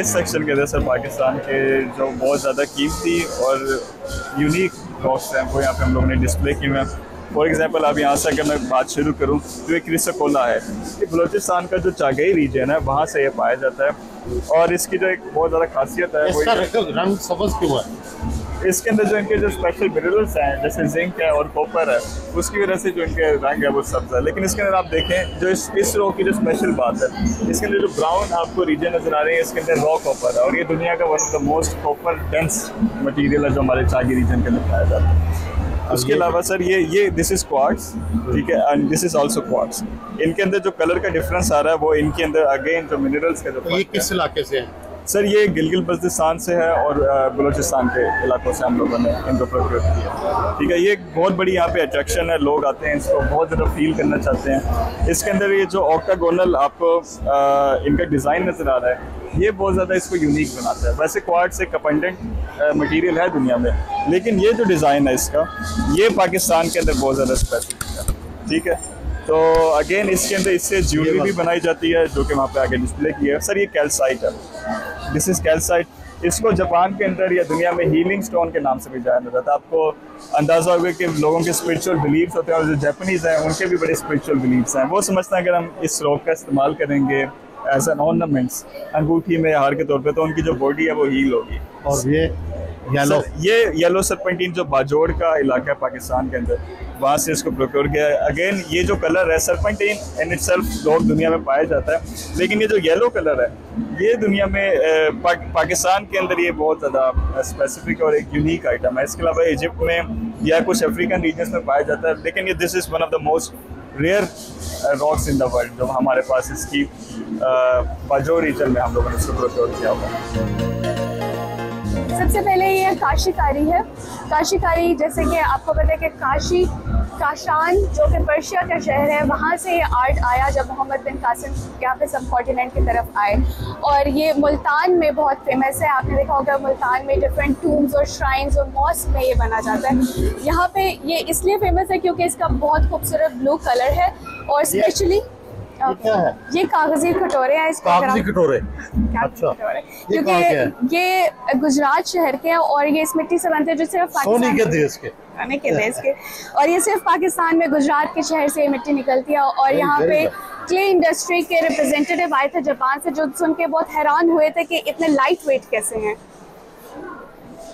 इस सेक्शन के अंदर सर पाकिस्तान के जो बहुत ज़्यादा कीमती और यूनिक रॉक्स हैं वो यहाँ पे हम लोगों ने डिस्प्ले किए हुए हैं। फॉर एग्जांपल आप यहाँ से अगर मैं बात शुरू करूँ तो एक क्रिसोकोला है, ये बलूचिस्तान का जो चागई रीजन है वहाँ से ये पाया जाता है। और इसकी जो एक बहुत ज़्यादा खासियत है इसका रंग सब्ज़ क्यों है? इसके अंदर जो इनके जो स्पेशल मिनरल्स हैं जैसे जिंक है और कॉपर है, उसकी वजह से जो इनके रंग है वो सब्ज़ है। लेकिन इसके अंदर आप देखें जो इस रॉक की जो स्पेशल बात है, इसके अंदर जो ब्राउन आपको रीजन नज़र आ रहे हैं इसके अंदर रॉ कॉपर है, और ये दुनिया का one of the most copper dense material है जो हमारे चागी रीजन के अंदर पाया जाता है। उसके अलावा सर ये दिस इज क्वार्ट्ज, ठीक है, and this is also quartz. इनके अंदर जो कलर का डिफरेंस आ रहा है वो इनके अंदर अगेन जो मिनरल्स का जो ये किस इलाके से है? सर ये गिलगित बल्तिस्तान से है और बलूचिस्तान के इलाकों से हम लोगों ने इनको प्रोक्योर किया, ठीक है। ये एक बहुत बड़ी यहाँ पे अट्रैक्शन है, लोग आते हैं इसको बहुत ज़्यादा फील करना चाहते हैं। इसके अंदर ये जो ऑक्टागोनल आपको इनका डिज़ाइन नज़र आ रहा है ये बहुत ज़्यादा इसको यूनिक बनाता है। वैसे क्वार्ट्ज एक अबंडेंट मटेरियल है दुनिया में, लेकिन ये जो डिज़ाइन है इसका ये पाकिस्तान के अंदर बहुत ज़्यादा स्पेसिफिक है, ठीक है। तो अगेन इसके अंदर इससे ज्वेलरी भी बनाई जाती है जो कि वहाँ पे आगे डिस्प्ले की है। सर ये कैल्साइट है, दिस इज़ कैल्साइट। इसको जापान के अंदर या दुनिया में हीलिंग स्टोन के नाम से भी जाना जाता है। आपको अंदाज़ा होगा कि लोगों के स्पिरिचुअल बिलीव्स होते हैं और जो जापानीज़ हैं उनके भी बड़े स्पिरिचुअल बिलीव्स हैं। वो समझते हैं अगर हम इस रॉक का इस्तेमाल करेंगे एज एन ऑर्नामेंट्स अंगूठी में हार के तौर पे तो उनकी जो बॉडी है वो हील होगी। और ये येलो सरपेंटीन जो बाजोड़ का इलाका है पाकिस्तान के अंदर, वहाँ से इसको प्रोक्योर किया है। अगेन ये जो कलर है सरपेंटीन इन इटसेल्फ लोग दुनिया में पाया जाता है, लेकिन ये जो येलो कलर है ये दुनिया में पाकिस्तान के अंदर ये बहुत ज़्यादा स्पेसिफिक और एक यूनिक आइटम है। इसके अलावा इजिप्ट में या कुछ अफ्रीकन रीजन्स में पाया जाता है, लेकिन ये this is one of the most rare rocks in the world जो हमारे पास इसकी बाजोड़ रीजन में हम लोगों ने इसको प्रोक्योर किया हुआ है। सबसे पहले ये काशीकारी है। काशीकारी जैसे कि आपको पता है कि काशान जो कि पर्शिया का शहर है वहाँ से ये आर्ट आया जब मोहम्मद बिन कासिम यहाँ पे सब कॉन्टिनेंट की तरफ आए, और ये मुल्तान में बहुत फेमस है। आपने देखा होगा मुल्तान में डिफरेंट टूम्स और श्राइन्स और मॉस्क में ये बना जाता है। यहाँ पे ये इसलिए फेमस है क्योंकि इसका बहुत खूबसूरत ब्लू कलर है और स्पेशली क्या है? ये कागजी कटोरे हैं। इसको कागजी कटोरे, अच्छा, क्योंकि ये गुजरात शहर के हैं और ये इस मिट्टी से बनते हैं जो सिर्फ सोने के देश के और ये सिर्फ पाकिस्तान में गुजरात के शहर से ये मिट्टी निकलती है। और यहाँ पे क्ले इंडस्ट्री के रिप्रेजेंटेटिव आए थे जापान से जो सुन के बहुत हैरान हुए थे कि इतने लाइट वेट कैसे हैं।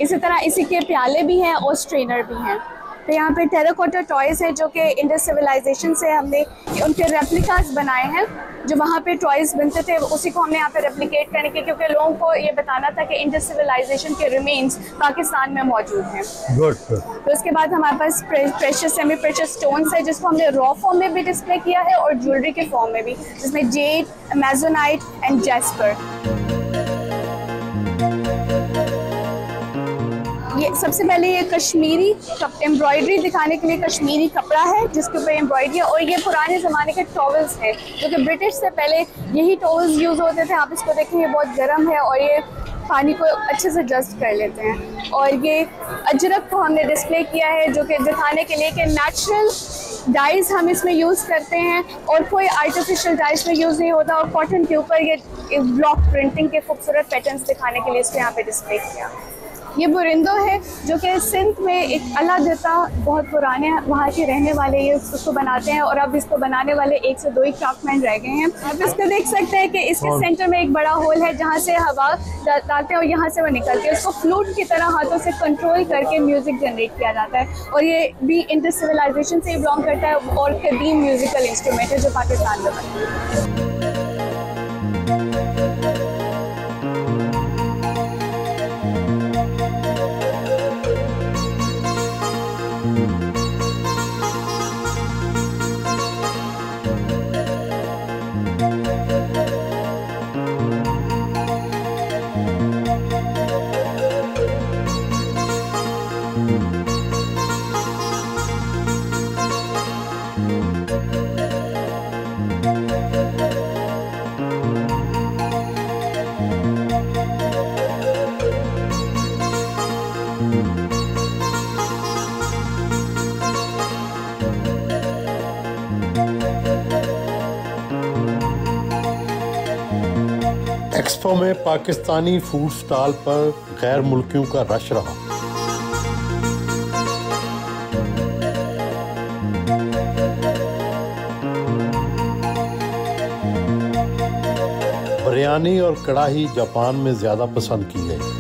इसी तरह इसी के प्याले भी हैं और स्ट्रेनर भी हैं। तो यहाँ पे टेराकोटा टॉयज़ है जो कि इंडस सिविलाइजेशन से हमने उनके रेप्लिकास बनाए हैं। जो वहाँ पे टॉयज़ बनते थे उसी को हमने यहाँ पे रेप्लिकेट करने के, क्योंकि लोगों को ये बताना था कि इंडस सिविलाइजेशन के रिमेन्स पाकिस्तान में मौजूद हैं। तो उसके बाद हमारे पास प्रेशियस सेमी प्रेशियस स्टोन्स है जिसको हमने रॉ फॉर्म में भी डिस्प्ले किया है और ज्वेलरी के फॉर्म में भी, जिसमें जेड, अमेजोनाइट एंड जैस्पर। ये सबसे पहले ये कश्मीरी एम्ब्रॉयडरी दिखाने के लिए कश्मीरी कपड़ा है जिसके ऊपर एम्ब्रॉयडरी है, और ये पुराने ज़माने के टॉवल्स हैं जो कि ब्रिटिश से पहले यही टॉवल्स यूज़ होते थे। आप इसको देखें ये बहुत गर्म है और ये पानी को अच्छे से जस्ट कर लेते हैं। और ये अजरक को हमने डिस्प्ले किया है जो कि दिखाने के लिए कि नेचुरल डाइज हम इसमें यूज़ करते हैं और कोई आर्टिफिशियल डाइज में यूज़ नहीं होता। और कॉटन के ऊपर ये ब्लॉक प्रिंटिंग के खूबसूरत पैटर्न्स दिखाने के लिए इसको यहाँ पे डिस्प्ले किया। ये बुरिंदो है जो कि सिंध में एक अल्लाह देता बहुत पुराने वहाँ के रहने वाले ये उसको बनाते हैं, और अब इसको बनाने वाले 1 से 2 ही क्राफ्टमैन रह गए हैं। आप इसको देख सकते हैं कि इसके सेंटर में एक बड़ा होल है जहाँ से हवा डालते हैं और यहाँ से वो निकलती है। उसको फ्लूट की तरह हाथों से कंट्रोल करके म्यूज़िक जनरेट किया जाता है, और ये भी इंडस सिविलाइजेशन से ही बिलोंग करता है और कदीम म्यूज़िकल इंस्ट्रूमेंट है जो पाकिस्तान में बनता है। एक्सपो में पाकिस्तानी फूड स्टॉल पर गैर मुल्कियों का रश रहा। बिरयानी और कढ़ाई जापान में ज़्यादा पसंद की गई।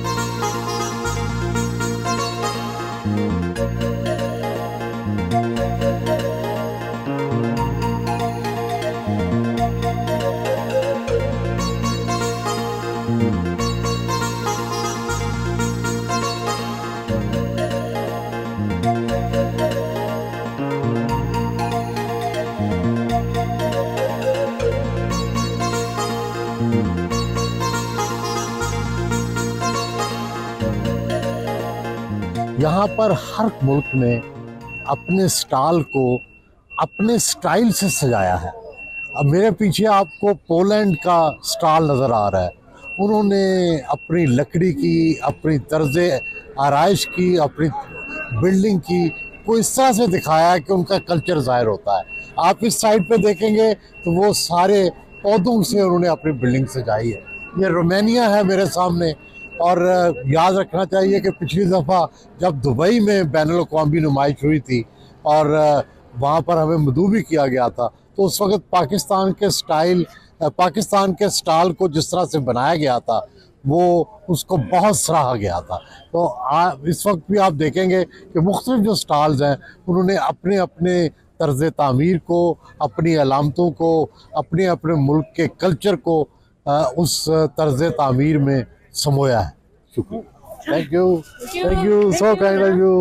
यहाँ पर हर मुल्क ने अपने स्टॉल को अपने स्टाइल से सजाया है। अब मेरे पीछे आपको पोलैंड का स्टॉल नज़र आ रहा है। उन्होंने अपनी लकड़ी की, अपनी तर्ज आराइश की, अपनी बिल्डिंग की को इस तरह से दिखाया है कि उनका कल्चर ज़ाहिर होता है। आप इस साइड पे देखेंगे तो वो सारे पौधों से उन्होंने अपनी बिल्डिंग सजाई है। ये रोमानिया है मेरे सामने। और याद रखना चाहिए कि पिछली दफ़ा जब दुबई में बैनुल-अक़वामी नुमाइश हुई थी और वहाँ पर हमें मदऊ भी किया गया था, तो उस वक्त पाकिस्तान के स्टॉल को जिस तरह से बनाया गया था वो उसको बहुत सराहा गया था। तो इस वक्त भी आप देखेंगे कि मुख्तलिफ जो स्टॉल्स हैं उन्होंने अपने अपने तर्ज तामीर को, अपनी अलामतों को, अपने अपने मुल्क के कल्चर को उस तर्ज तामीर में समोया है। शुक्रिया। Thank you so kind of you.